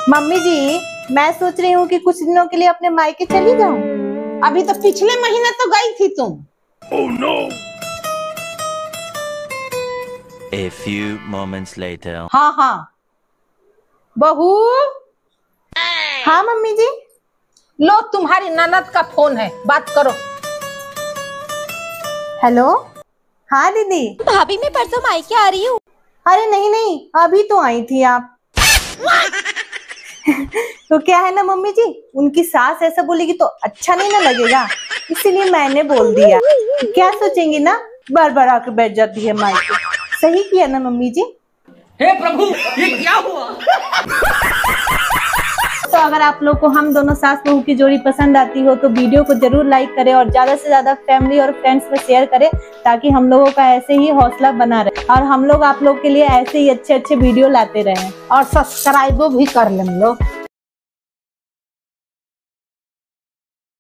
Mummy जी, मैं सोच रही हूँ कि कुछ दिनों के लिए अपने मायके चली जाऊँ। अभी तो पिछले महीने तो गई थी तुम। Oh no! A few moments later. हाँ हाँ बहू, हाँ मम्मी जी। लो तुम्हारी ननद का फोन है, बात करो। हेलो। हाँ दीदी। भाभी मैं परसों मायके आ रही हूँ। अरे नहीं नहीं, अभी तो आई थी आप। तो क्या है ना मम्मी जी, उनकी सास ऐसा बोलेगी तो अच्छा नहीं ना लगेगा, इसीलिए मैंने बोल दिया। क्या सोचेंगी ना, बार बार आके बैठ जाती है मायके। सही किया ना मम्मी जी। हे प्रभु, ये क्या हुआ? तो अगर आप लोग को हम दोनों सास बहू की जोड़ी पसंद आती हो तो वीडियो को जरूर लाइक करें और ज्यादा से ज्यादा फैमिली और फ्रेंड्स में शेयर करें, ताकि हम लोगों का ऐसे ही हौसला बना रहे और हम लोग आप लोग के लिए ऐसे ही अच्छे अच्छे वीडियो लाते रहें। और सब्सक्राइब भी कर लें लोग।